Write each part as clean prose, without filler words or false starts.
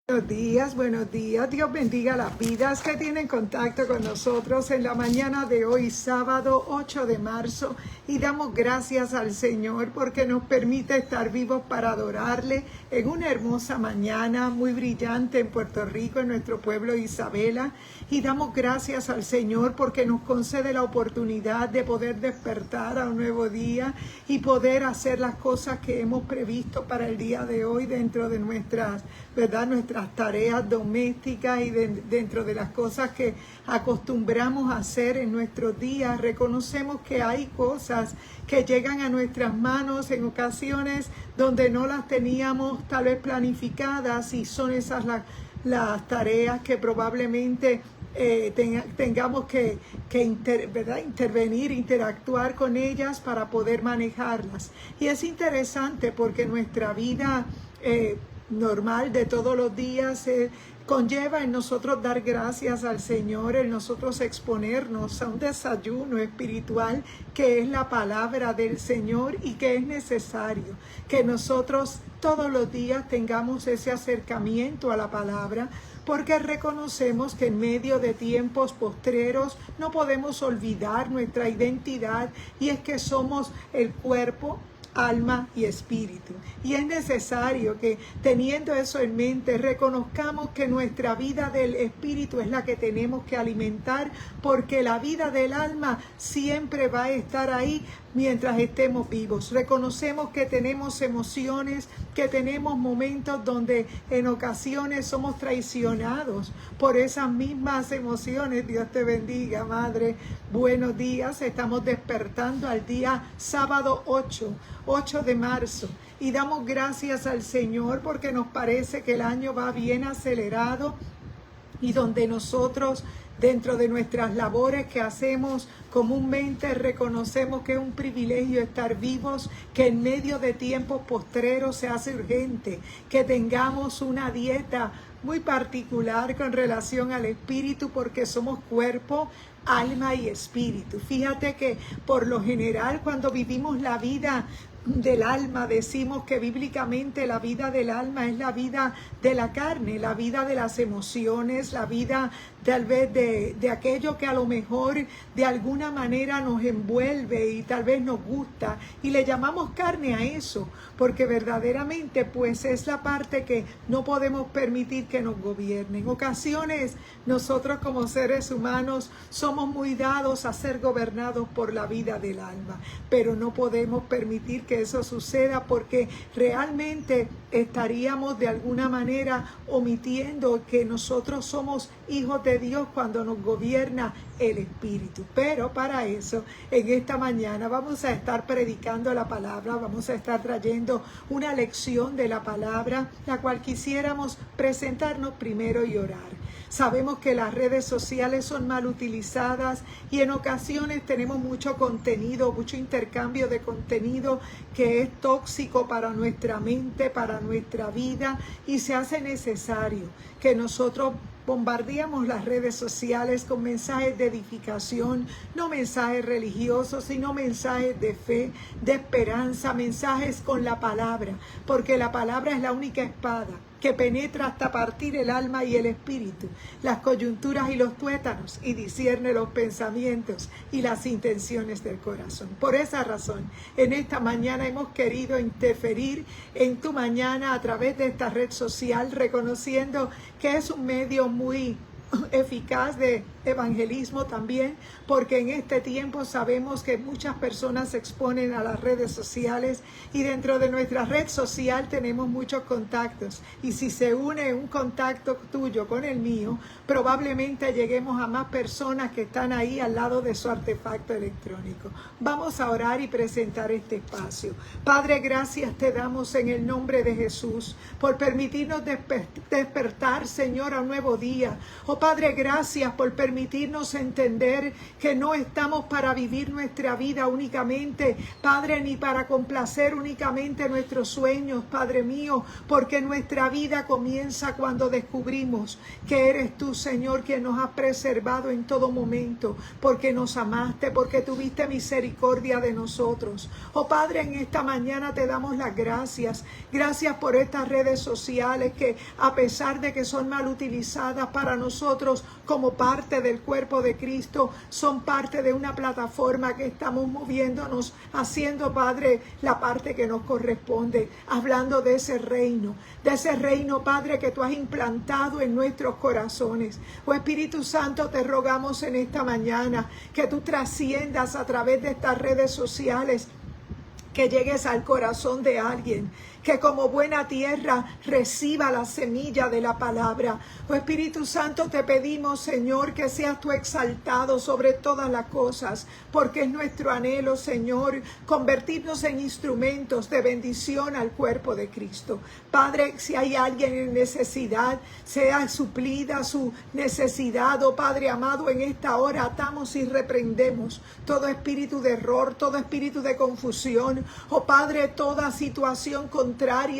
Buenos días. Dios bendiga las vidas que tienen contacto con nosotros en la mañana de hoy, sábado 8 de marzo. Y damos gracias al Señor porque nos permite estar vivos para adorarle en una hermosa mañana muy brillante en Puerto Rico, en nuestro pueblo Isabela. Y damos gracias al Señor porque nos concede la oportunidad de poder despertar a un nuevo día y poder hacer las cosas que hemos previsto para el día de hoy dentro de nuestras tareas domésticas y dentro de las cosas que acostumbramos a hacer en nuestros días. Reconocemos que hay cosas que llegan a nuestras manos en ocasiones donde no las teníamos tal vez planificadas, y son esas las tareas que probablemente tengamos que intervenir, interactuar con ellas para poder manejarlas. Y es interesante porque nuestra vida normal de todos los días conlleva en nosotros dar gracias al Señor, en nosotros exponernos a un desayuno espiritual que es la palabra del Señor, y que es necesario que nosotros todos los días tengamos ese acercamiento a la palabra, porque reconocemos que en medio de tiempos postreros no podemos olvidar nuestra identidad, y es que somos el cuerpo, alma y espíritu. Y es necesario que, teniendo eso en mente, reconozcamos que nuestra vida del espíritu es la que tenemos que alimentar, porque la vida del alma siempre va a estar ahí mientras estemos vivos. Reconocemos que tenemos emociones, que tenemos momentos donde en ocasiones somos traicionados por esas mismas emociones. Dios te bendiga, madre. Buenos días. Estamos despertando al día sábado 8 de marzo. Y damos gracias al Señor porque nos parece que el año va bien acelerado, y donde nosotros, dentro de nuestras labores que hacemos comúnmente, reconocemos que es un privilegio estar vivos, que en medio de tiempos postreros se hace urgente que tengamos una dieta muy particular con relación al espíritu, porque somos cuerpo, alma y espíritu. Fíjate que por lo general, cuando vivimos la vida del alma, decimos que bíblicamente la vida del alma es la vida de la carne, la vida de las emociones, la vida tal vez de aquello que a lo mejor de alguna manera nos envuelve y tal vez nos gusta, y le llamamos carne a eso, porque verdaderamente pues es la parte que no podemos permitir que nos gobierne. En ocasiones nosotros como seres humanos somos muy dados a ser gobernados por la vida del alma, pero no podemos permitir que eso suceda, porque realmente estaríamos de alguna manera omitiendo que nosotros somos hijos de Dios cuando nos gobierna el Espíritu. Pero para eso, en esta mañana vamos a estar predicando la palabra, vamos a estar trayendo una lección de la palabra, la cual quisiéramos presentarnos primero y orar. Sabemos que las redes sociales son mal utilizadas, y en ocasiones tenemos mucho contenido, mucho intercambio de contenido que es tóxico para nuestra mente, para nuestra vida, y se hace necesario que nosotros bombardeamos las redes sociales con mensajes de edificación, no mensajes religiosos, sino mensajes de fe, de esperanza, mensajes con la palabra, porque la palabra es la única espada que penetra hasta partir el alma y el espíritu, las coyunturas y los tuétanos, y discierne los pensamientos y las intenciones del corazón. Por esa razón, en esta mañana hemos querido interferir en tu mañana a través de esta red social, reconociendo que es un medio muy eficaz de evangelismo también, porque en este tiempo sabemos que muchas personas se exponen a las redes sociales, y dentro de nuestra red social tenemos muchos contactos, y si se une un contacto tuyo con el mío, probablemente lleguemos a más personas que están ahí al lado de su artefacto electrónico. Vamos a orar y presentar este espacio. Padre, gracias te damos en el nombre de Jesús por permitirnos despertar, Señor, a un nuevo día, o Padre, gracias por permitirnos entender que no estamos para vivir nuestra vida únicamente, Padre, ni para complacer únicamente nuestros sueños, Padre mío, porque nuestra vida comienza cuando descubrimos que eres tú, Señor, quien nos has preservado en todo momento, porque nos amaste, porque tuviste misericordia de nosotros. Oh Padre, en esta mañana te damos las gracias. Gracias por estas redes sociales que, a pesar de que son mal utilizadas para nosotros como parte del cuerpo de Cristo, son parte de una plataforma que estamos moviéndonos, haciendo, Padre, la parte que nos corresponde, hablando de ese reino, Padre, que tú has implantado en nuestros corazones. Oh Espíritu Santo, te rogamos en esta mañana que tú trasciendas a través de estas redes sociales, que llegues al corazón de alguien, que como buena tierra reciba la semilla de la palabra. Oh Espíritu Santo, te pedimos, Señor, que seas tú exaltado sobre todas las cosas, porque es nuestro anhelo, Señor, convertirnos en instrumentos de bendición al cuerpo de Cristo. Padre, si hay alguien en necesidad, sea suplida su necesidad, oh Padre amado, en esta hora atamos y reprendemos todo espíritu de error, todo espíritu de confusión. Oh Padre, toda situación contraria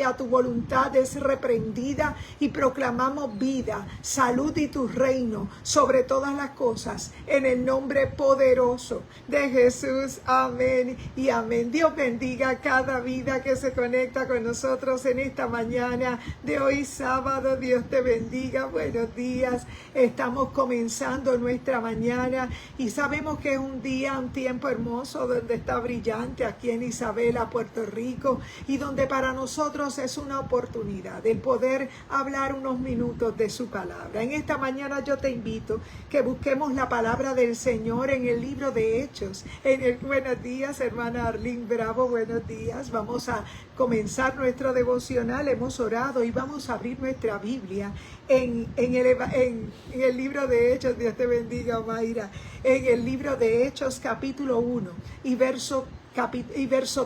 a tu voluntad es reprendida y proclamamos vida, salud y tu reino sobre todas las cosas, en el nombre poderoso de Jesús. Amén y amén. Dios bendiga cada vida que se conecta con nosotros en esta mañana de hoy sábado. Dios te bendiga. Buenos días. Estamos comenzando nuestra mañana y sabemos que es un tiempo hermoso donde está brillante aquí en Isabela, Puerto Rico, y donde para nosotros es una oportunidad el poder hablar unos minutos de su palabra. En esta mañana yo te invito que busquemos la palabra del Señor en el libro de Hechos. Buenos días, hermana Arlene Bravo, buenos días. Vamos a comenzar nuestro devocional. Hemos orado y vamos a abrir nuestra Biblia en el libro de Hechos. Dios te bendiga, Mayra. En el libro de Hechos, capítulo 1 y verso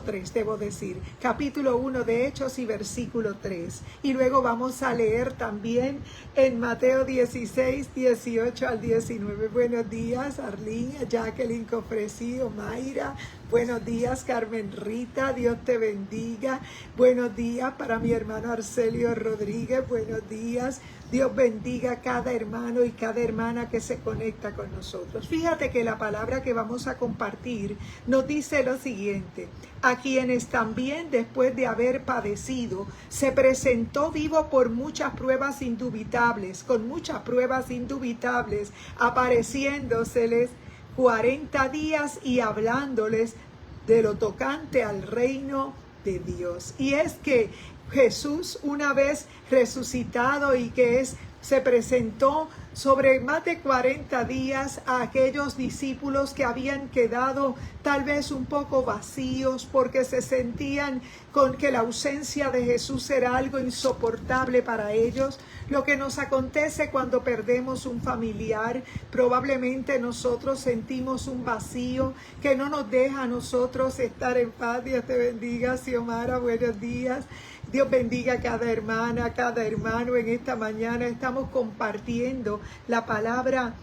3, debo decir, capítulo 1 de Hechos y versículo 3. Y luego vamos a leer también en Mateo 16, 18 al 19. Buenos días, Arlene, Jacqueline Cofresío, Mayra. Buenos días, Carmen Rita, Dios te bendiga. Buenos días para mi hermano Arcelio Rodríguez, buenos días. Dios bendiga a cada hermano y cada hermana que se conecta con nosotros. Fíjate que la palabra que vamos a compartir nos dice lo siguiente: a quienes también después de haber padecido, se presentó vivo por muchas pruebas indubitables, apareciéndoseles 40 días y hablándoles de lo tocante al reino de Dios. Y es que Jesús, una vez resucitado y se presentó sobre más de 40 días a aquellos discípulos que habían quedado tal vez un poco vacíos porque se sentían con que la ausencia de Jesús era algo insoportable para ellos. Lo que nos acontece cuando perdemos un familiar, probablemente nosotros sentimos un vacío que no nos deja a nosotros estar en paz. Dios te bendiga, Xiomara, buenos días. Dios bendiga a cada hermana, cada hermano. En esta mañana estamos compartiendo la palabra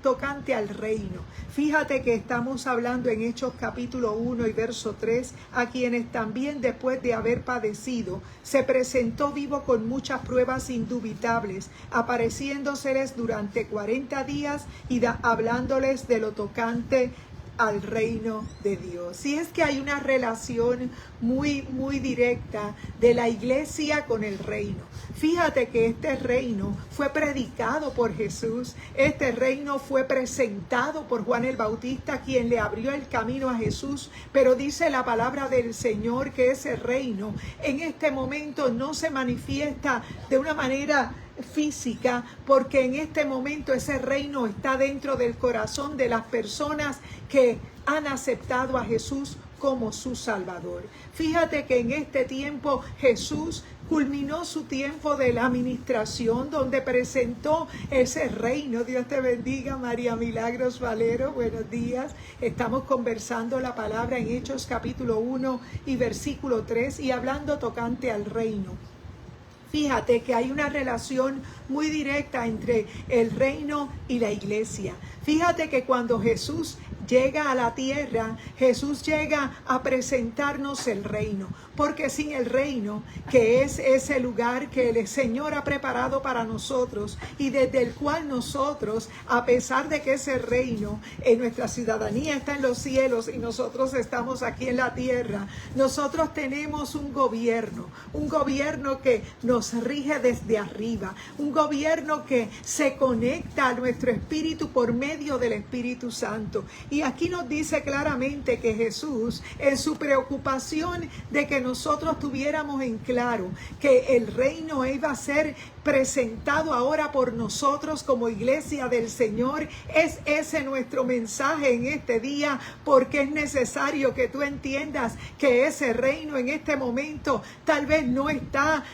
tocante al reino. Fíjate que estamos hablando en Hechos capítulo 1 y verso 3, a quienes también después de haber padecido, se presentó vivo con muchas pruebas indubitables, apareciéndoseles durante 40 días y hablándoles de lo tocante al reino de Dios. Y es que hay una relación muy directa de la iglesia con el reino. Fíjate que este reino fue predicado por Jesús, este reino fue presentado por Juan el Bautista, quien le abrió el camino a Jesús, pero dice la palabra del Señor que ese reino en este momento no se manifiesta de una manera física, porque en este momento ese reino está dentro del corazón de las personas que han aceptado a Jesús como su Salvador. Fíjate que en este tiempo Jesús culminó su tiempo de la administración, donde presentó ese reino. Dios te bendiga, María Milagros Valero, buenos días. Estamos conversando la palabra en Hechos capítulo 1 y versículo 3 y hablando tocante al reino. Fíjate que hay una relación muy directa entre el reino y la iglesia. Fíjate que cuando Jesús llega a la tierra, Jesús llega a presentarnos el reino, porque sin el reino, que es ese lugar que el Señor ha preparado para nosotros y desde el cual nosotros, a pesar de que ese reino en nuestra ciudadanía está en los cielos y nosotros estamos aquí en la tierra, nosotros tenemos un gobierno que nos rige desde arriba, un gobierno que se conecta a nuestro espíritu por medio del Espíritu Santo. Y aquí nos dice claramente que Jesús, en su preocupación de que nosotros tuviéramos en claro que el reino iba a ser presentado ahora por nosotros como iglesia del Señor, es ese nuestro mensaje en este día, porque es necesario que tú entiendas que ese reino en este momento tal vez no está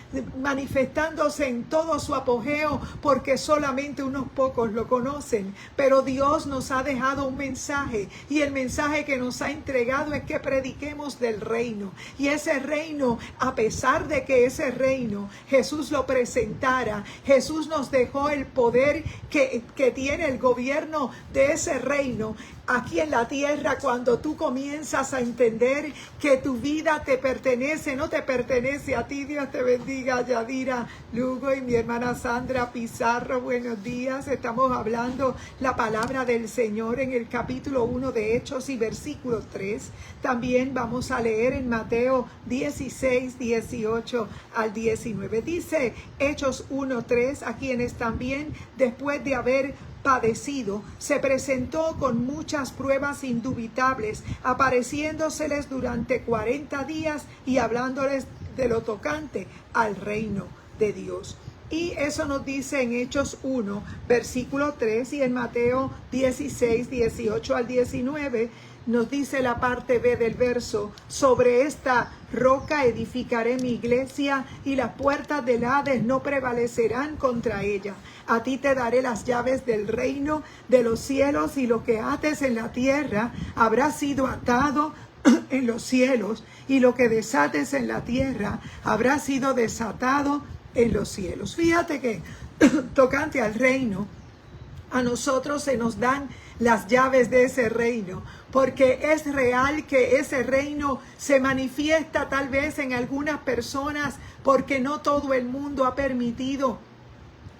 manifestándose en todo su apogeo, porque solamente unos pocos lo conocen, pero Dios nos ha dejado un mensaje, y el mensaje que nos ha entregado es que prediquemos del reino. Y ese reino, a pesar de que ese reino Jesús lo presentara, Jesús nos dejó el poder que tiene el gobierno de ese reino aquí en la tierra. Cuando tú comienzas a entender que tu vida te pertenece, no te pertenece a ti. Dios te bendiga, Yadira Lugo y mi hermana Sandra Pizarro, buenos días. Estamos hablando la palabra del Señor en el capítulo 1 de Hechos y versículo 3. También vamos a leer en Mateo 16, 18 al 19. Dice Hechos 1:3, a quienes también después de haber padecido, se presentó con muchas pruebas indubitables, apareciéndoseles durante 40 días y hablándoles de lo tocante al reino de Dios. Y eso nos dice en Hechos 1, versículo 3, y en Mateo 16, 18 al 19, nos dice la parte B del verso: sobre esta roca edificaré mi iglesia, y las puertas del Hades no prevalecerán contra ella. A ti te daré las llaves del reino de los cielos, y lo que ates en la tierra habrá sido atado en los cielos, y lo que desates en la tierra habrá sido desatado en los cielos. Fíjate que tocante al reino, a nosotros se nos dan las llaves de ese reino, porque es real que ese reino se manifiesta tal vez en algunas personas, porque no todo el mundo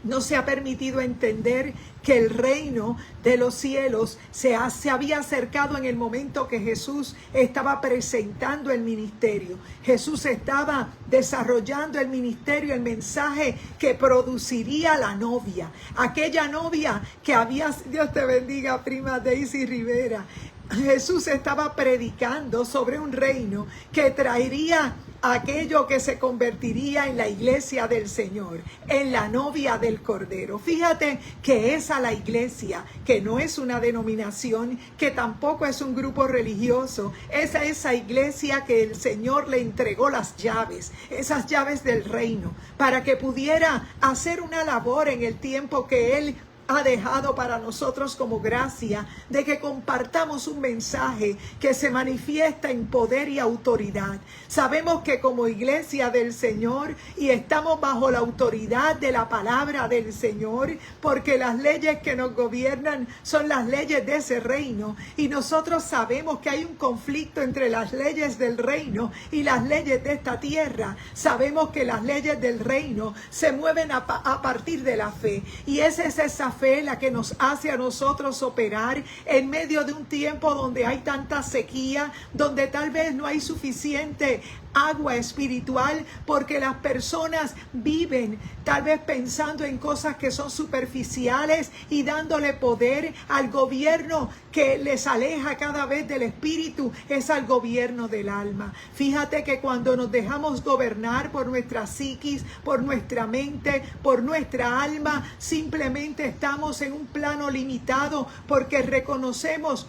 no se ha permitido entender que el reino de los cielos se había acercado en el momento que Jesús estaba presentando el ministerio. Jesús estaba desarrollando el ministerio, el mensaje que produciría la novia. Aquella novia que había, Dios te bendiga, prima Daisy Rivera. Jesús estaba predicando sobre un reino que traería aquello que se convertiría en la iglesia del Señor, en la novia del Cordero. Fíjate que esa la iglesia, que no es una denominación, que tampoco es un grupo religioso, esa iglesia que el Señor le entregó las llaves, esas llaves del reino, para que pudiera hacer una labor en el tiempo que Él ha dejado para nosotros como gracia, de que compartamos un mensaje que se manifiesta en poder y autoridad. Sabemos que como iglesia del Señor, y estamos bajo la autoridad de la palabra del Señor, porque las leyes que nos gobiernan son las leyes de ese reino, y nosotros sabemos que hay un conflicto entre las leyes del reino y las leyes de esta tierra. Sabemos que las leyes del reino se mueven a partir de la fe, y esa es esa fe la que nos hace a nosotros operar en medio de un tiempo donde hay tanta sequía, donde tal vez no hay suficiente agua espiritual, porque las personas viven tal vez pensando en cosas que son superficiales y dándole poder al gobierno que les aleja cada vez del espíritu, es al gobierno del alma. Fíjate que cuando nos dejamos gobernar por nuestra psiquis, por nuestra mente, por nuestra alma, simplemente estamos en un plano limitado, porque reconocemos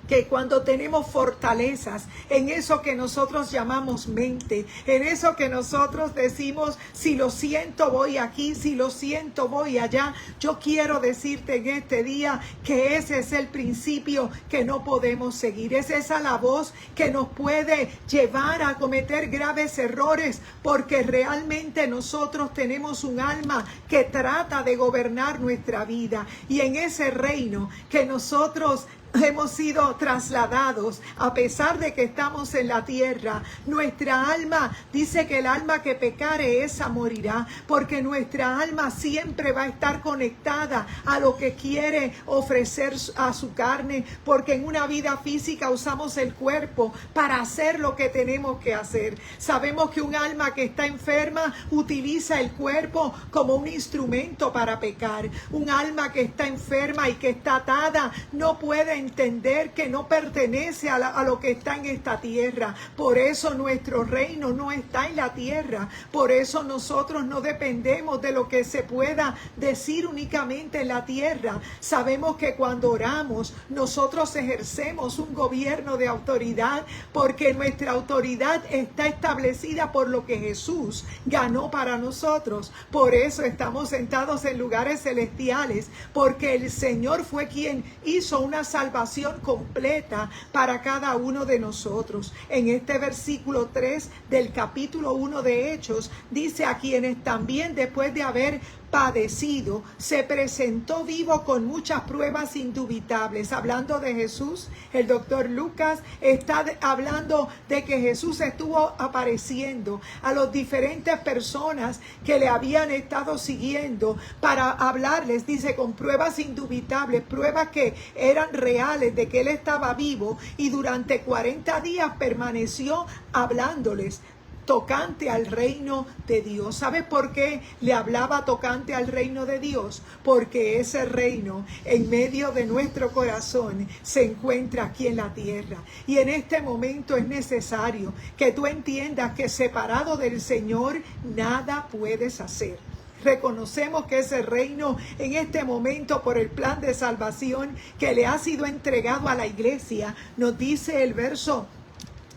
que cuando tenemos fortalezas en eso que nosotros llamamos mente, en eso que nosotros decimos, si lo siento voy aquí, si lo siento voy allá, yo quiero decirte en este día que ese es el principio que no podemos seguir. Es esa la voz que nos puede llevar a cometer graves errores, porque realmente nosotros tenemos un alma que trata de gobernar nuestra vida, y en ese reino que nosotros hemos sido trasladados, a pesar de que estamos en la tierra, nuestra alma dice que el alma que pecare esa morirá, porque nuestra alma siempre va a estar conectada a lo que quiere ofrecer a su carne, porque en una vida física usamos el cuerpo para hacer lo que tenemos que hacer. Sabemos que un alma que está enferma utiliza el cuerpo como un instrumento para pecar. Un alma que está enferma y que está atada no puede entender que no pertenece a lo que está en esta tierra. Por eso nuestro reino no está en la tierra. Por eso nosotros no dependemos de lo que se pueda decir únicamente en la tierra. Sabemos que cuando oramos, nosotros ejercemos un gobierno de autoridad, porque nuestra autoridad está establecida por lo que Jesús ganó para nosotros. Por eso estamos sentados en lugares celestiales, porque el Señor fue quien hizo una salvación completa para cada uno de nosotros. En este versículo 3 del capítulo 1 de Hechos dice: a quienes también después de haber padecido, se presentó vivo con muchas pruebas indubitables. Hablando de Jesús, el doctor Lucas está hablando de que Jesús estuvo apareciendo a las diferentes personas que le habían estado siguiendo para hablarles, dice, con pruebas indubitables, pruebas que eran reales de que él estaba vivo, y durante 40 días permaneció hablándoles tocante al reino de Dios. ¿Sabe por qué le hablaba tocante al reino de Dios? Porque ese reino en medio de nuestro corazón se encuentra aquí en la tierra. Y en este momento es necesario que tú entiendas que separado del Señor nada puedes hacer. Reconocemos que ese reino en este momento, por el plan de salvación que le ha sido entregado a la iglesia, nos dice el verso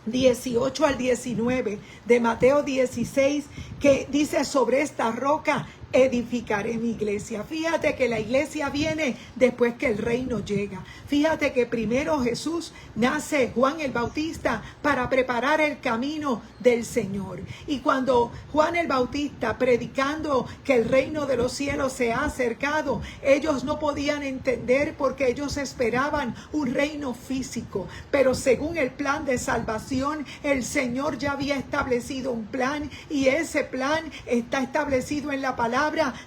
18 al 19 de Mateo 16, que dice: sobre esta roca edificaré mi iglesia. Fíjate que la iglesia viene después que el reino llega. Fíjate que primero Jesús nace, Juan el Bautista, para preparar el camino del Señor. Y cuando Juan el Bautista, predicando que el reino de los cielos se ha acercado, ellos no podían entender, porque ellos esperaban un reino físico. Pero según el plan de salvación, el Señor ya había establecido un plan, y ese plan está establecido en la palabra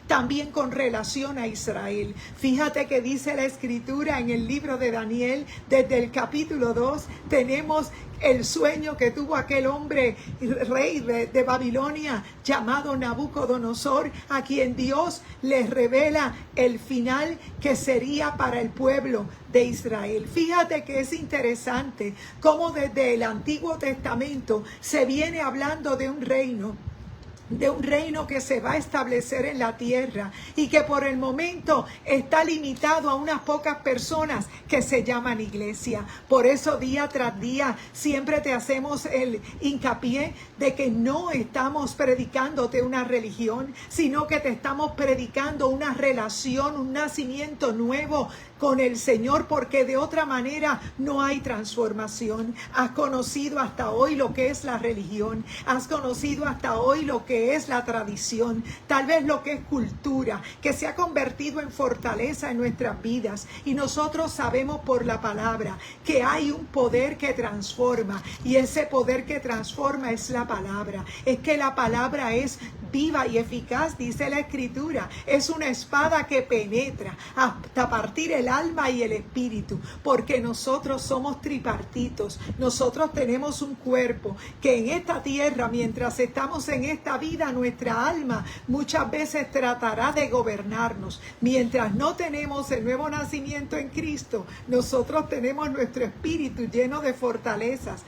también con relación a Israel. Fíjate que dice la escritura en el libro de Daniel, desde el capítulo 2, tenemos el sueño que tuvo aquel hombre, rey de Babilonia, llamado Nabucodonosor, a quien Dios les revela el final que sería para el pueblo de Israel. Fíjate que es interesante cómo desde el Antiguo Testamento se viene hablando de un reino que se va a establecer en la tierra, y que por el momento está limitado a unas pocas personas que se llaman iglesia. Por eso día tras día siempre te hacemos el hincapié de que no estamos predicándote una religión, sino que te estamos predicando una relación, un nacimiento nuevo con el Señor, porque de otra manera no hay transformación. Has conocido hasta hoy lo que es la religión, has conocido hasta hoy lo que es la tradición, tal vez lo que es cultura, que se ha convertido en fortaleza en nuestras vidas, y nosotros sabemos por la palabra que hay un poder que transforma, y ese poder que transforma es la palabra. Es que la palabra es viva y eficaz, dice la escritura, es una espada que penetra hasta partir el alma y el espíritu, porque nosotros somos tripartitos. Nosotros tenemos un cuerpo que en esta tierra, mientras estamos en esta vida, nuestra alma muchas veces tratará de gobernarnos. Mientras no tenemos el nuevo nacimiento en Cristo, nosotros tenemos nuestro espíritu lleno de fortalezas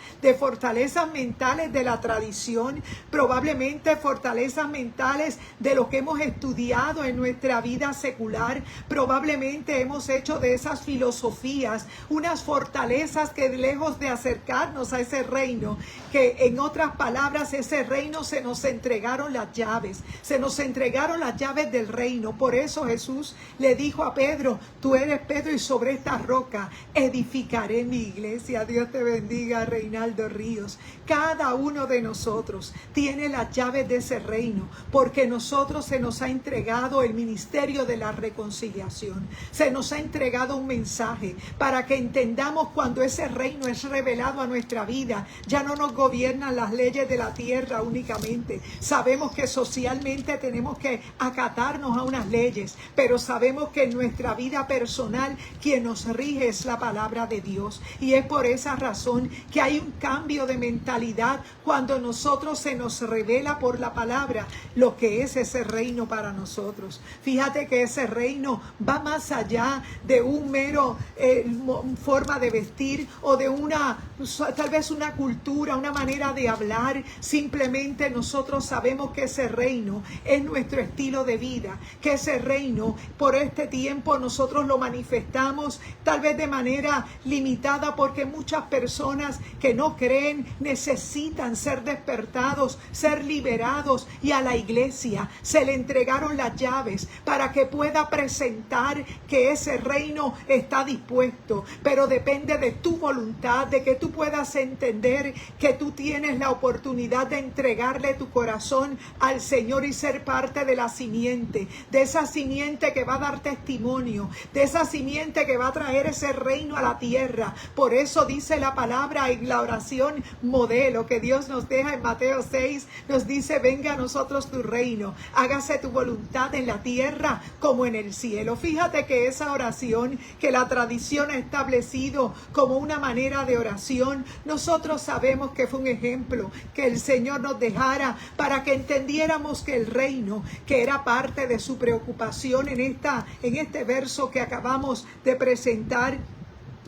mentales de la tradición, probablemente fortalezas fundamentales de lo que hemos estudiado en nuestra vida secular. Probablemente hemos hecho de esas filosofías unas fortalezas que, lejos de acercarnos a ese reino, que en otras palabras, ese reino se nos entregaron las llaves, se nos entregaron las llaves del reino. Por eso Jesús le dijo a Pedro: tú eres Pedro, y sobre esta roca edificaré mi iglesia. Dios te bendiga, Reinaldo Ríos. Cada uno de nosotros tiene las llaves de ese reino, porque nosotros se nos ha entregado el ministerio de la reconciliación. Se nos ha entregado un mensaje para que entendamos, cuando ese reino es revelado a nuestra vida, ya no nos gobiernan las leyes de la tierra únicamente. Sabemos que socialmente tenemos que acatarnos a unas leyes, pero sabemos que en nuestra vida personal quien nos rige es la palabra de Dios. Y es por esa razón que hay un cambio de mentalidad cuando nosotros se nos revela por la palabra lo que es ese reino para nosotros. Fíjate que ese reino va más allá de un mero forma de vestir, o de tal vez una cultura, una manera de hablar. Simplemente nosotros sabemos que ese reino es nuestro estilo de vida, que ese reino por este tiempo nosotros lo manifestamos tal vez de manera limitada, porque muchas personas que no creen necesitan ser despertados, ser liberados, y a la iglesia se le entregaron las llaves para que pueda presentar que ese reino está dispuesto. Pero depende de tu voluntad, de que tú puedas entender que tú tienes la oportunidad de entregarle tu corazón al Señor y ser parte de la simiente, de esa simiente que va a dar testimonio, de esa simiente que va a traer ese reino a la tierra. Por eso dice la palabra en la oración modelo que Dios nos deja en Mateo 6, nos dice: venga a nosotros tu reino, hágase tu voluntad en la tierra como en el cielo. Fíjate que esa oración que la tradición ha establecido como una manera de oración, nosotros sabemos que fue un ejemplo que el Señor nos dejara para que entendiéramos que el reino, que era parte de su preocupación en este verso que acabamos de presentar,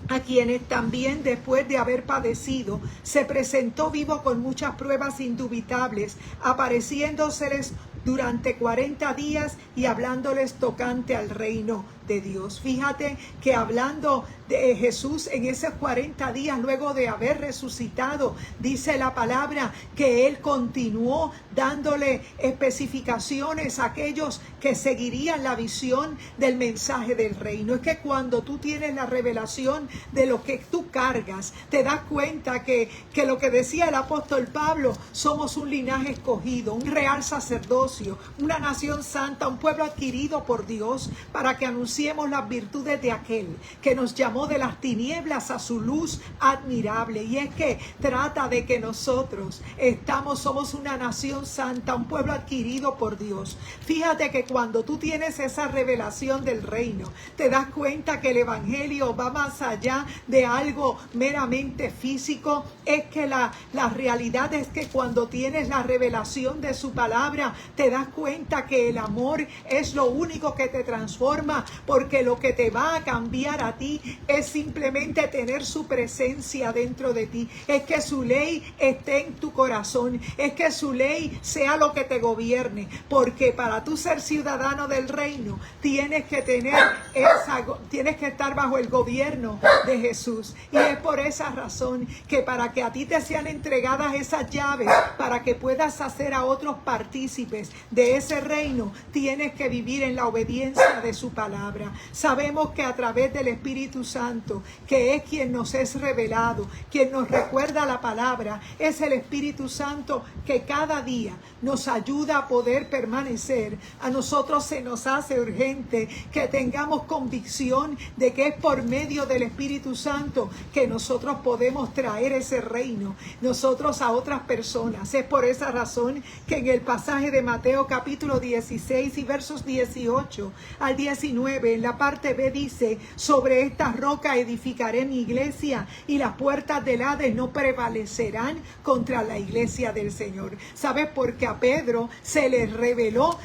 a quienes también, después de haber padecido, se presentó vivo con muchas pruebas indubitables, apareciéndoseles durante 40 días y hablándoles tocante al reino de Dios. Fíjate que hablando de Jesús en esos 40 días, luego de haber resucitado, dice la palabra que Él continuó dándole especificaciones a aquellos que seguirían la visión del mensaje del reino. Es que cuando tú tienes la revelación de lo que tú cargas, te das cuenta que lo que decía el apóstol Pablo: somos un linaje escogido, un real sacerdocio, una nación santa, un pueblo adquirido por Dios, para que anunciemos las virtudes de aquel que nos llamó de las tinieblas a su luz admirable. Y es que trata de que nosotros somos una nación santa, un pueblo adquirido por Dios. Fíjate que cuando tú tienes esa revelación del reino, te das cuenta que el evangelio va más allá de algo meramente físico. Es que la realidad es que cuando tienes la revelación de su palabra, te das cuenta que el amor es lo único que te transforma, porque lo que te va a cambiar a ti es simplemente tener su presencia dentro de ti. Es que su ley esté en tu corazón, es que su ley sea lo que te gobierne, porque para tú ser ciudadano del reino tienes que estar bajo el gobierno de Jesús. Y es por esa razón que para que a ti te sean entregadas esas llaves, para que puedas hacer a otros partícipes de ese reino, tienes que vivir en la obediencia de su palabra. Sabemos que a través del Espíritu Santo, que es quien nos es revelado, quien nos recuerda la palabra, es el Espíritu Santo que cada día nos ayuda a poder permanecer. A nosotros se nos hace urgente que tengamos convicción de que es por medio del Espíritu Santo que nosotros podemos traer ese reino nosotros a otras personas. Es por esa razón que en el pasaje de Mateo capítulo 16 y versos 18 al 19, en la parte B dice: sobre esta roca edificaré mi iglesia, y las puertas del Hades no prevalecerán contra la iglesia del Señor. ¿Sabes? Porque a Pedro se le reveló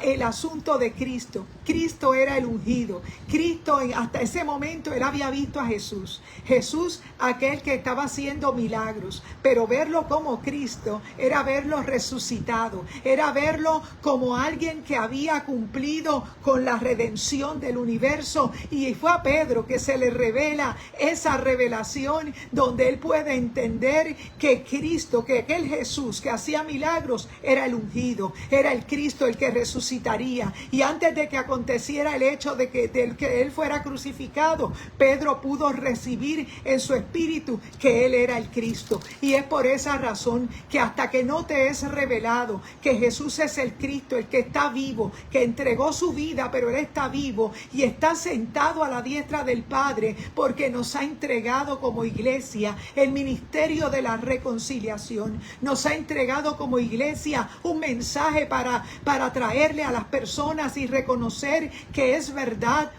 el asunto de Cristo. Cristo era el ungido. Cristo, hasta ese momento, él había visto a Jesús. Jesús, aquel que estaba haciendo milagros. Pero verlo como Cristo era verlo resucitado. Era ver verlo como alguien que había cumplido con la redención del universo. Y fue a Pedro que se le revela esa revelación donde él puede entender que Cristo, que aquel Jesús que hacía milagros era el ungido, era el Cristo el que resucitaría. Y antes de que aconteciera el hecho de que él fuera crucificado, Pedro pudo recibir en su espíritu que él era el Cristo. Y es por esa razón que hasta que no te es revelado que Jesús es el Cristo, el que está vivo, que entregó su vida, pero él está vivo y está sentado a la diestra del Padre, porque nos ha entregado como iglesia el ministerio de la reconciliación. Nos ha entregado como iglesia un mensaje para traerle a las personas y reconocer que es verdad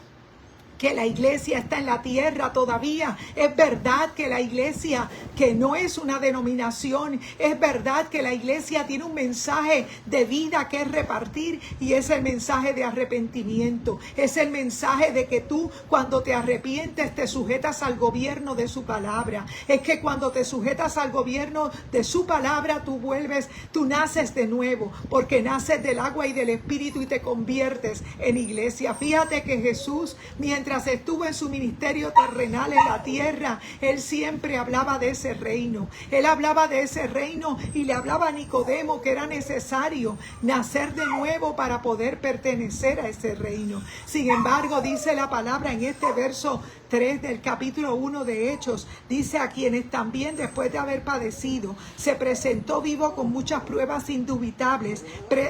que la iglesia está en la tierra todavía. Es verdad que la iglesia, que no es una denominación, es verdad que la iglesia tiene un mensaje de vida que repartir, y es el mensaje de arrepentimiento. Es el mensaje de que tú, cuando te arrepientes, te sujetas al gobierno de su palabra. Es que cuando te sujetas al gobierno de su palabra, tú naces de nuevo, porque naces del agua y del espíritu y te conviertes en iglesia. Fíjate que Jesús, mientras estuvo en su ministerio terrenal en la tierra, él siempre hablaba de ese reino. Él hablaba de ese reino y le hablaba a Nicodemo que era necesario nacer de nuevo para poder pertenecer a ese reino. Sin embargo, dice la palabra en este verso 3 del capítulo 1 de Hechos, dice: a quienes también después de haber padecido se presentó vivo con muchas pruebas indubitables,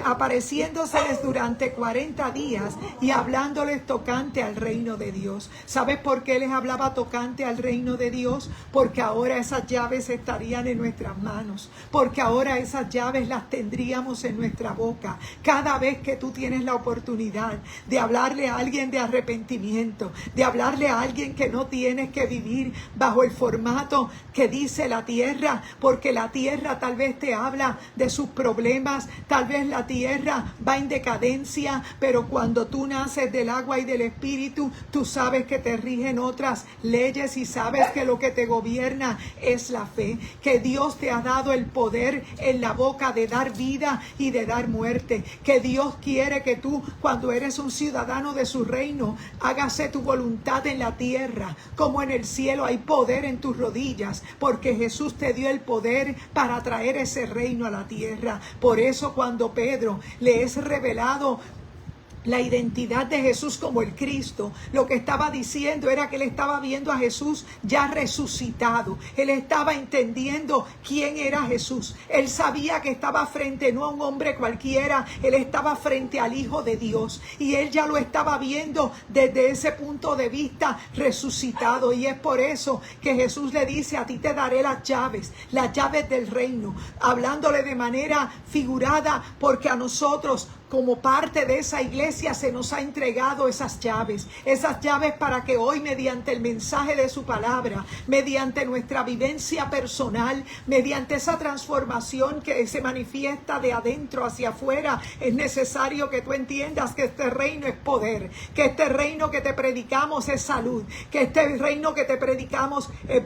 apareciéndoseles durante 40 días y hablándoles tocante al reino de Dios. ¿Sabes por qué les hablaba tocante al reino de Dios? Porque ahora esas llaves estarían en nuestras manos, porque ahora esas llaves las tendríamos en nuestra boca. Cada vez que tú tienes la oportunidad de hablarle a alguien de arrepentimiento, de hablarle a alguien que no tienes que vivir bajo el formato que dice la tierra, porque la tierra tal vez te habla de sus problemas, tal vez la tierra va en decadencia, pero cuando tú naces del agua y del espíritu, tú sabes que te rigen otras leyes y sabes que lo que te gobierna es la fe, que Dios te ha dado el poder en la boca de dar vida y de dar muerte, que Dios quiere que tú, cuando eres un ciudadano de su reino, hágase tu voluntad en la tierra como en el cielo. Hay poder en tus rodillas, porque Jesús te dio el poder para traer ese reino a la tierra. Por eso cuando Pedro le es revelado la identidad de Jesús como el Cristo, lo que estaba diciendo era que él estaba viendo a Jesús ya resucitado. Él estaba entendiendo quién era Jesús. Él sabía que estaba frente no a un hombre cualquiera, él estaba frente al Hijo de Dios, y él ya lo estaba viendo desde ese punto de vista resucitado. Y es por eso que Jesús le dice: a ti te daré las llaves del reino, hablándole de manera figurada, porque a nosotros, como parte de esa iglesia, se nos ha entregado esas llaves para que hoy, mediante el mensaje de su palabra, mediante nuestra vivencia personal, mediante esa transformación que se manifiesta de adentro hacia afuera, es necesario que tú entiendas que este reino es poder, que este reino que te predicamos es salud, que este reino que te predicamos es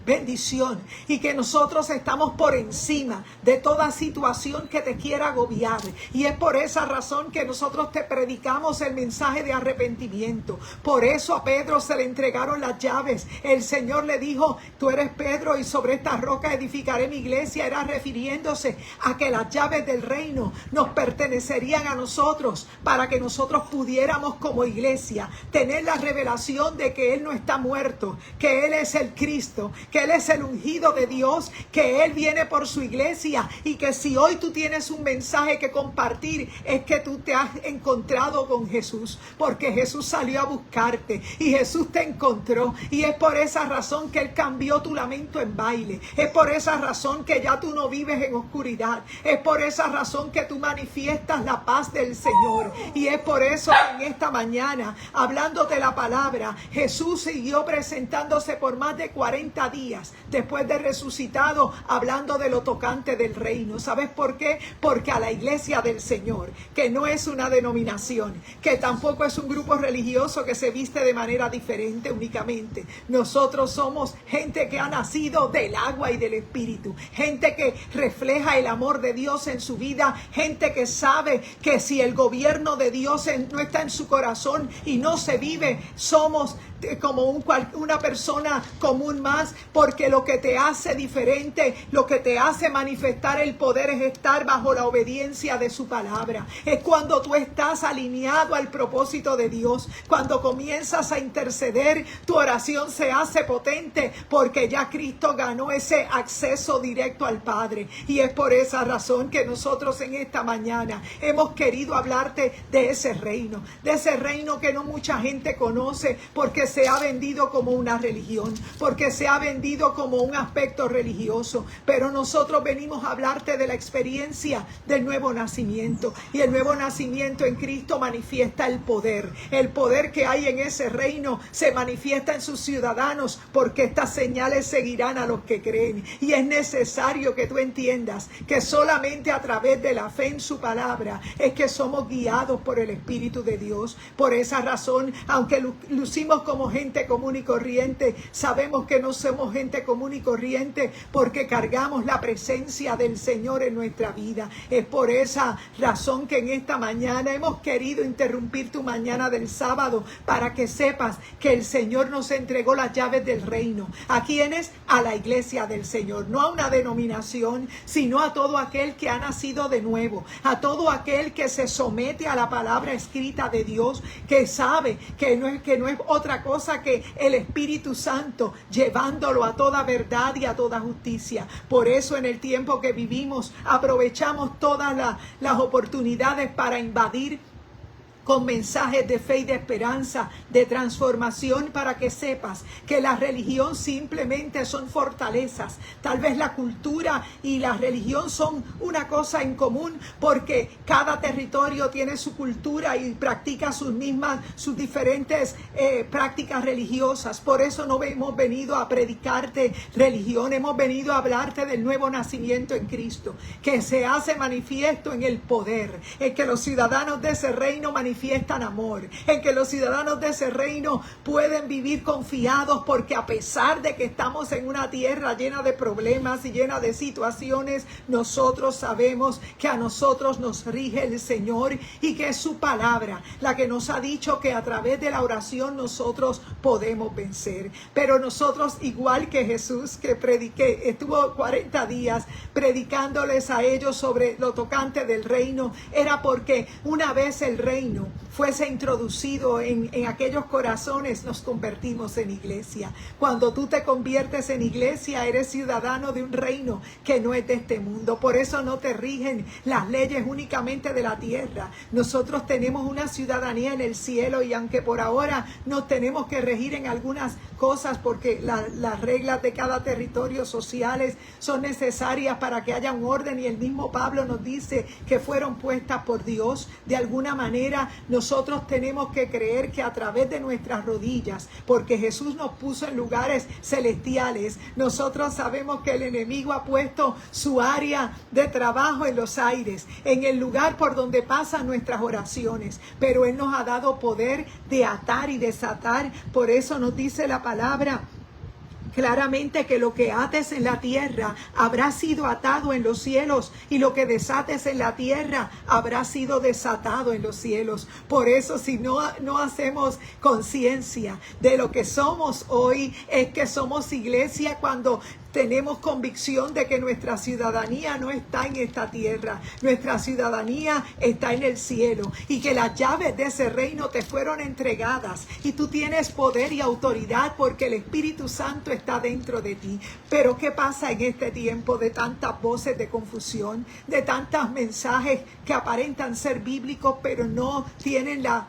bendición, y que nosotros estamos por encima de toda situación que te quiera agobiar. Y es por esa razón que nosotros te predicamos el mensaje de arrepentimiento. Por eso a Pedro se le entregaron las llaves. El Señor le dijo: tú eres Pedro, y sobre esta roca edificaré mi iglesia. Era refiriéndose a que las llaves del reino nos pertenecerían a nosotros, para que nosotros pudiéramos como iglesia tener la revelación de que Él no está muerto, que Él es el Cristo, que Él es el ungido de Dios, que Él viene por su iglesia, y que si hoy tú tienes un mensaje que compartir, es que tú te has encontrado con Jesús, porque Jesús salió a buscarte y Jesús te encontró. Y es por esa razón que Él cambió tu lamento en baile. Es por esa razón que ya tú no vives en oscuridad. Es por esa razón que tú manifiestas la paz del Señor. Y es por eso que en esta mañana, hablándote la palabra, Jesús siguió presentándose por más de 40 días días después de resucitado, hablando de lo tocante del reino. ¿Sabes por qué? Porque a la iglesia del Señor, que no es una denominación, que tampoco es un grupo religioso que se viste de manera diferente únicamente. Nosotros somos gente que ha nacido del agua y del Espíritu, gente que refleja el amor de Dios en su vida, gente que sabe que si el gobierno de Dios no está en su corazón y no se vive, somos como una persona común más, porque lo que te hace diferente, lo que te hace manifestar el poder es estar bajo la obediencia de su palabra. Es cuando tú estás alineado al propósito de Dios, cuando comienzas a interceder, tu oración se hace potente porque ya Cristo ganó ese acceso directo al Padre. Y es por esa razón que nosotros en esta mañana hemos querido hablarte de ese reino que no mucha gente conoce, porque se ha vendido como una religión, porque se ha vendido como un aspecto religioso. Pero nosotros venimos a hablarte de la experiencia del nuevo nacimiento, y el nuevo nacimiento en Cristo manifiesta el poder que hay en ese reino se manifiesta en sus ciudadanos, porque estas señales seguirán a los que creen. Y es necesario que tú entiendas que solamente a través de la fe en su palabra es que somos guiados por el Espíritu de Dios. Por esa razón, aunque lucimos como gente común y corriente, sabemos que no somos gente común y corriente porque cargamos la presencia del Señor en nuestra vida. Es por esa razón que en esta mañana hemos querido interrumpir tu mañana del sábado para que sepas que el Señor nos entregó las llaves del reino. ¿A quiénes? A la iglesia del Señor, no a una denominación, sino a todo aquel que ha nacido de nuevo, a todo aquel que se somete a la palabra escrita de Dios, que sabe que no es otra cosa que el Espíritu Santo llevándolo a toda verdad y a toda justicia. Por eso en el tiempo que vivimos aprovechamos todas las oportunidades para invadir con mensajes de fe y de esperanza, de transformación, para que sepas que la religión simplemente son fortalezas. Tal vez la cultura y la religión son una cosa en común, porque cada territorio tiene su cultura y practica sus diferentes prácticas religiosas. Por eso no hemos venido a predicarte religión, hemos venido a hablarte del nuevo nacimiento en Cristo, que se hace manifiesto en el poder, en que los ciudadanos de ese reino manifiestan amor, en que los ciudadanos de ese reino pueden vivir confiados, porque a pesar de que estamos en una tierra llena de problemas y llena de situaciones, nosotros sabemos que a nosotros nos rige el Señor, y que es su palabra la que nos ha dicho que a través de la oración nosotros podemos vencer. Pero nosotros, igual que Jesús, que estuvo 40 días predicándoles a ellos sobre lo tocante del reino, era porque una vez el reino fuese introducido en aquellos corazones, nos convertimos en iglesia. Cuando tú te conviertes en iglesia, eres ciudadano de un reino que no es de este mundo. Por eso no te rigen las leyes únicamente de la tierra. Nosotros tenemos una ciudadanía en el cielo, y aunque por ahora nos tenemos que regir en algunas cosas, porque las reglas de cada territorio sociales son necesarias para que haya un orden, y el mismo Pablo nos dice que fueron puestas por Dios. De alguna manera nosotros tenemos que creer que a través de nuestras rodillas, porque Jesús nos puso en lugares celestiales, nosotros sabemos que el enemigo ha puesto su área de trabajo en los aires, en el lugar por donde pasan nuestras oraciones, pero Él nos ha dado poder de atar y desatar. Por eso nos dice la palabra claramente que lo que ates en la tierra habrá sido atado en los cielos, y lo que desates en la tierra habrá sido desatado en los cielos. Por eso, si no hacemos conciencia de lo que somos hoy, es que somos iglesia cuando tenemos convicción de que nuestra ciudadanía no está en esta tierra, nuestra ciudadanía está en el cielo, y que las llaves de ese reino te fueron entregadas, y tú tienes poder y autoridad porque el Espíritu Santo está dentro de ti. Pero ¿qué pasa en este tiempo de tantas voces de confusión, de tantos mensajes que aparentan ser bíblicos pero no tienen la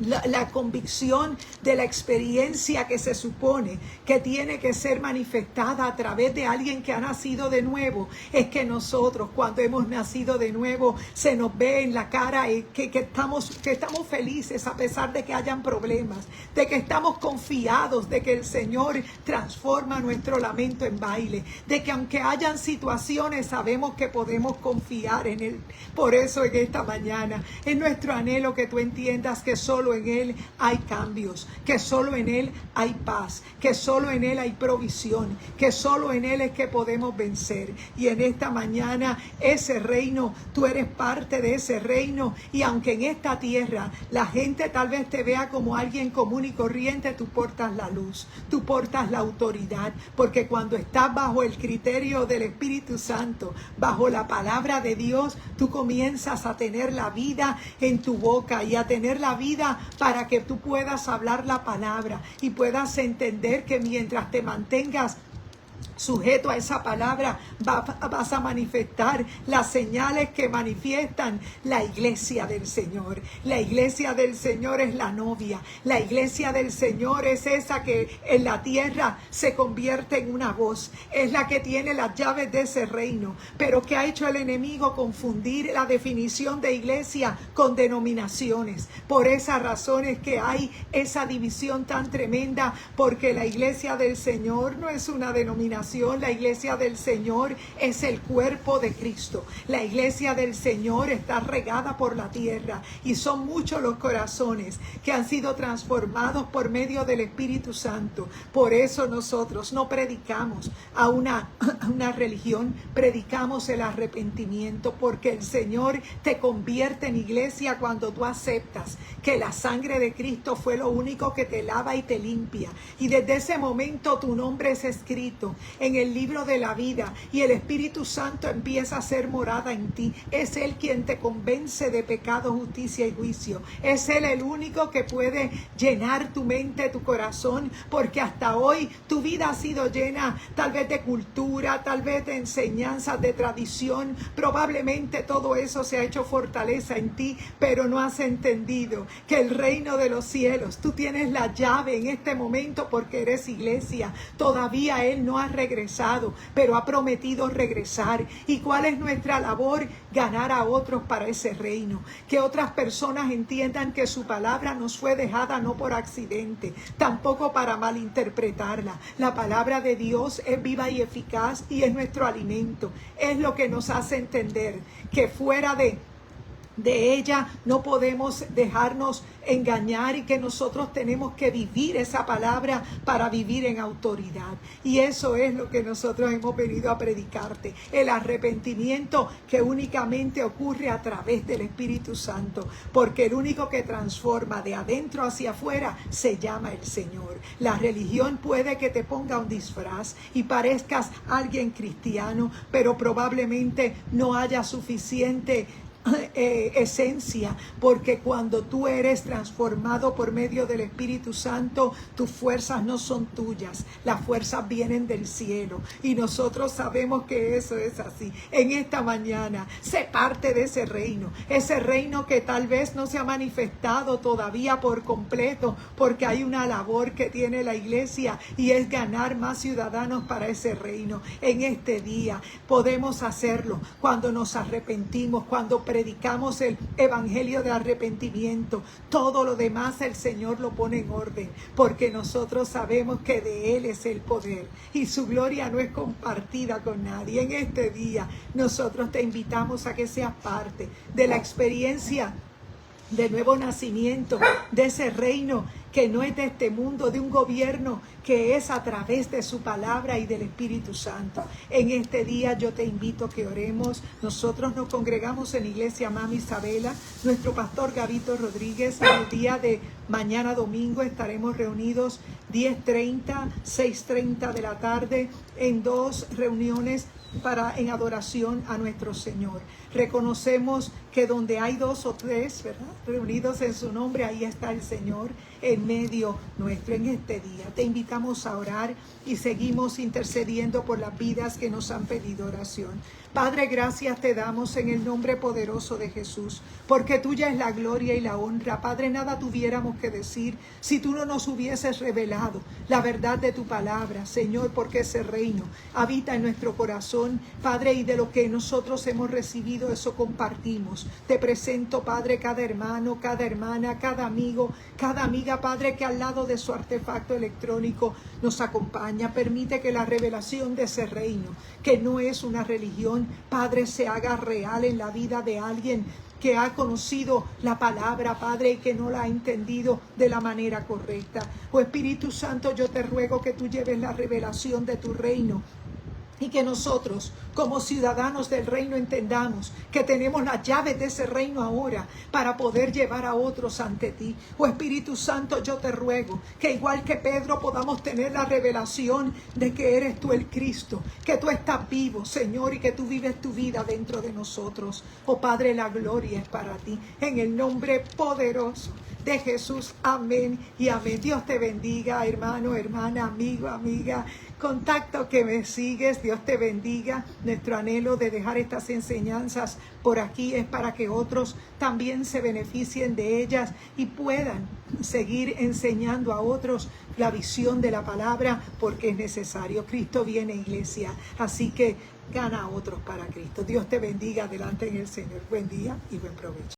la convicción de la experiencia que se supone que tiene que ser manifestada a través de alguien que ha nacido de nuevo, es que nosotros, cuando hemos nacido de nuevo, se nos ve en la cara que estamos felices a pesar de que hayan problemas, de que estamos confiados de que el Señor transforma nuestro lamento en baile, de que aunque hayan situaciones, sabemos que podemos confiar en Él. Por eso en esta mañana es nuestro anhelo que tú entiendas que solo en Él hay cambios, que solo en Él hay paz, que solo en Él hay provisión, que solo en Él es que podemos vencer. Y en esta mañana ese reino, tú eres parte de ese reino, y aunque en esta tierra la gente tal vez te vea como alguien común y corriente, tú portas la luz, tú portas la autoridad, porque cuando estás bajo el criterio del Espíritu Santo, bajo la palabra de Dios, tú comienzas a tener la vida en tu boca y a tener la vida para que tú puedas hablar la palabra y puedas entender que mientras te mantengas sujeto a esa palabra, vas a manifestar las señales que manifiestan la iglesia del Señor. La iglesia del Señor es la novia. La iglesia del Señor es esa que en la tierra se convierte en una voz. Es la que tiene las llaves de ese reino. Pero ¿qué ha hecho el enemigo? Confundir la definición de iglesia con denominaciones. Por esa razón es que hay esa división tan tremenda, porque la iglesia del Señor no es una denominación. La iglesia del Señor es el cuerpo de Cristo. La iglesia del Señor está regada por la tierra, y son muchos los corazones que han sido transformados por medio del Espíritu Santo. Por eso nosotros no predicamos a una religión, predicamos el arrepentimiento, porque el Señor te convierte en iglesia cuando tú aceptas que la sangre de Cristo fue lo único que te lava y te limpia, y desde ese momento tu nombre es escrito en el libro de la vida, y el Espíritu Santo empieza a hacer morada en ti. Es Él quien te convence de pecado, justicia y juicio. Es Él el único que puede llenar tu mente, tu corazón, porque hasta hoy tu vida ha sido llena tal vez de cultura, tal vez de enseñanzas, de tradición. Probablemente todo eso se ha hecho fortaleza en ti, pero no has entendido que el reino de los cielos, tú tienes la llave en este momento porque eres iglesia. Todavía Él no ha regresado, pero ha prometido regresar. ¿Y cuál es nuestra labor? Ganar a otros para ese reino. Que otras personas entiendan que su palabra nos fue dejada no por accidente, tampoco para malinterpretarla. La palabra de Dios es viva y eficaz, y es nuestro alimento. Es lo que nos hace entender que fuera de ella no podemos dejarnos engañar, y que nosotros tenemos que vivir esa palabra para vivir en autoridad. Y eso es lo que nosotros hemos venido a predicarte, el arrepentimiento que únicamente ocurre a través del Espíritu Santo, porque el único que transforma de adentro hacia afuera se llama el Señor. La religión puede que te ponga un disfraz y parezcas alguien cristiano, pero probablemente no haya suficiente esencia, porque cuando tú eres transformado por medio del Espíritu Santo, tus fuerzas no son tuyas, las fuerzas vienen del cielo, y nosotros sabemos que eso es así. En esta mañana sé parte de ese reino que tal vez no se ha manifestado todavía por completo, porque hay una labor que tiene la iglesia, y es ganar más ciudadanos para ese reino. En este día podemos hacerlo cuando nos arrepentimos, cuando predicamos el evangelio de arrepentimiento. Todo lo demás el Señor lo pone en orden, porque nosotros sabemos que de Él es el poder y su gloria no es compartida con nadie. En este día nosotros te invitamos a que seas parte de la experiencia de nuevo nacimiento, de ese reino que no es de este mundo, de un gobierno que es a través de su palabra y del Espíritu Santo. En este día yo te invito a que oremos. Nosotros nos congregamos en Iglesia Mami Isabela. Nuestro pastor Gabito Rodríguez, en el día de mañana domingo estaremos reunidos 10:30, 6:30 de la tarde en 2 reuniones en adoración a nuestro Señor. Reconocemos que donde hay 2 o 3, ¿verdad?, reunidos en su nombre, ahí está el Señor en medio nuestro en este día. Te invitamos a orar y seguimos intercediendo por las vidas que nos han pedido oración. Padre, gracias te damos en el nombre poderoso de Jesús, porque tuya es la gloria y la honra. Padre, nada tuviéramos que decir si tú no nos hubieses revelado la verdad de tu palabra, Señor, porque ese reino habita en nuestro corazón, Padre, y de lo que nosotros hemos recibido, eso compartimos. Te presento, Padre, cada hermano, cada hermana, cada amigo, cada amiga, Padre, que al lado de su artefacto electrónico nos acompaña. Permite que la revelación de ese reino, que no es una religión, Padre, se haga real en la vida de alguien que ha conocido la palabra, Padre, y que no la ha entendido de la manera correcta. Oh Espíritu Santo, yo te ruego que tú lleves la revelación de tu reino y que nosotros, como ciudadanos del reino, entendamos que tenemos las llaves de ese reino ahora para poder llevar a otros ante ti. Oh Espíritu Santo, yo te ruego que igual que Pedro podamos tener la revelación de que eres tú el Cristo, que tú estás vivo, Señor, y que tú vives tu vida dentro de nosotros. Oh Padre, la gloria es para ti. En el nombre poderoso de Jesús, amén y amén. Dios te bendiga, hermano, hermana, amigo, amiga, contacto que me sigues. Dios te bendiga. Nuestro anhelo de dejar estas enseñanzas por aquí es para que otros también se beneficien de ellas y puedan seguir enseñando a otros la visión de la palabra, porque es necesario. Cristo viene, iglesia, así que gana a otros para Cristo. Dios te bendiga. Adelante en el Señor. Buen día y buen provecho.